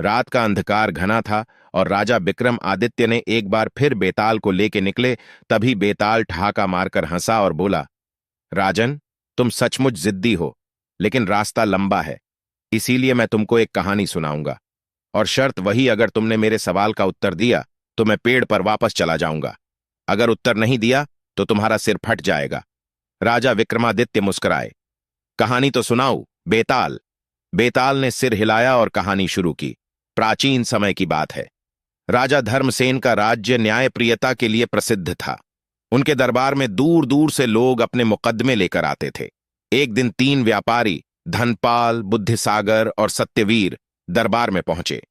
रात का अंधकार घना था और राजा विक्रमादित्य ने एक बार फिर बेताल को लेके निकले। तभी बेताल ठहाका मारकर हंसा और बोला, राजन, तुम सचमुच जिद्दी हो, लेकिन रास्ता लंबा है, इसीलिए मैं तुमको एक कहानी सुनाऊंगा। और शर्त वही, अगर तुमने मेरे सवाल का उत्तर दिया तो मैं पेड़ पर वापस चला जाऊंगा। अगर उत्तर नहीं दिया तो तुम्हारा सिर फट जाएगा। राजा विक्रमादित्य मुस्कुराए। कहानी तो सुनाओ, बेताल। बेताल ने सिर हिलाया और कहानी शुरू की। प्राचीन समय की बात है। राजा धर्मसेन का राज्य न्यायप्रियता के लिए प्रसिद्ध था। उनके दरबार में दूर दूर से लोग अपने मुकदमे लेकर आते थे। एक दिन 3 व्यापारी, धनपाल, बुद्धिसागर और सत्यवीर, दरबार में पहुंचे।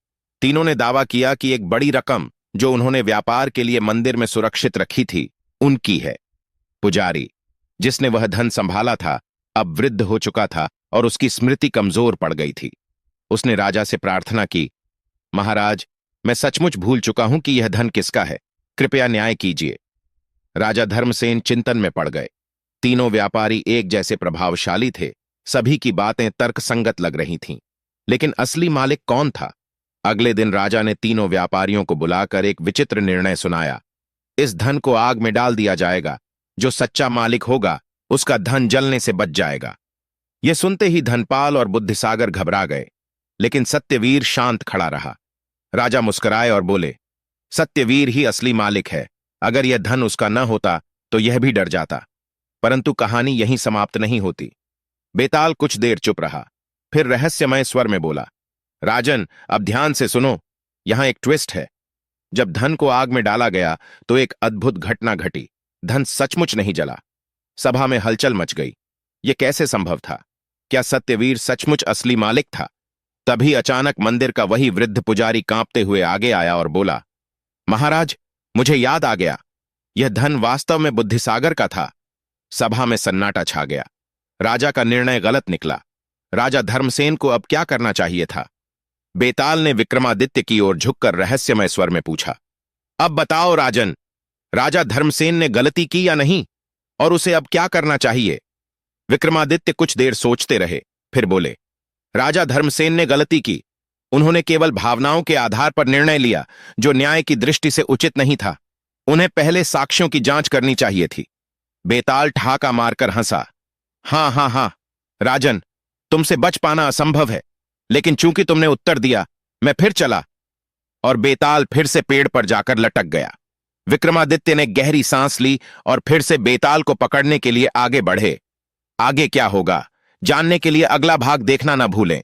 तीनों ने दावा किया कि एक बड़ी रकम जो उन्होंने व्यापार के लिए मंदिर में सुरक्षित रखी थी, उनकी है। पुजारी, जिसने वह धन संभाला था, अब वृद्ध हो चुका था और उसकी स्मृति कमजोर पड़ गई थी। उसने राजा से प्रार्थना की, महाराज, मैं सचमुच भूल चुका हूं कि यह धन किसका है, कृपया न्याय कीजिए। राजा धर्मसेन चिंतन में पड़ गए। तीनों व्यापारी एक जैसे प्रभावशाली थे, सभी की बातें तर्कसंगत लग रही थीं, लेकिन असली मालिक कौन था? अगले दिन राजा ने तीनों व्यापारियों को बुलाकर एक विचित्र निर्णय सुनाया। इस धन को आग में डाल दिया जाएगा। जो सच्चा मालिक होगा उसका धन जलने से बच जाएगा। यह सुनते ही धनपाल और बुद्धिसागर घबरा गए, लेकिन सत्यवीर शांत खड़ा रहा। राजा मुस्कुराए और बोले, सत्यवीर ही असली मालिक है। अगर यह धन उसका न होता तो यह भी डर जाता। परंतु कहानी यहीं समाप्त नहीं होती। बेताल कुछ देर चुप रहा, फिर रहस्यमय स्वर में बोला, राजन, अब ध्यान से सुनो, यहां एक ट्विस्ट है। जब धन को आग में डाला गया तो एक अद्भुत घटना घटी। धन सचमुच नहीं जला। सभा में हलचल मच गई। यह कैसे संभव था? क्या सत्यवीर सचमुच असली मालिक था? तभी अचानक मंदिर का वही वृद्ध पुजारी कांपते हुए आगे आया और बोला, महाराज, मुझे याद आ गया, यह धन वास्तव में बुद्धिसागर का था। सभा में सन्नाटा छा गया। राजा का निर्णय गलत निकला। राजा धर्मसेन को अब क्या करना चाहिए था? बेताल ने विक्रमादित्य की ओर झुककर रहस्यमय स्वर में पूछा, अब बताओ राजन, राजा धर्मसेन ने गलती की या नहीं, और उसे अब क्या करना चाहिए? विक्रमादित्य कुछ देर सोचते रहे, फिर बोले, राजा धर्मसेन ने गलती की। उन्होंने केवल भावनाओं के आधार पर निर्णय लिया, जो न्याय की दृष्टि से उचित नहीं था। उन्हें पहले साक्ष्यों की जांच करनी चाहिए थी। बेताल ठहाका मारकर हंसा, हां हां हां, राजन, तुमसे बच पाना असंभव है, लेकिन चूंकि तुमने उत्तर दिया, मैं फिर चला। और बेताल फिर से पेड़ पर जाकर लटक गया। विक्रमादित्य ने गहरी सांस ली और फिर से बेताल को पकड़ने के लिए आगे बढ़े। आगे क्या होगा जानने के लिए अगला भाग देखना न भूलें।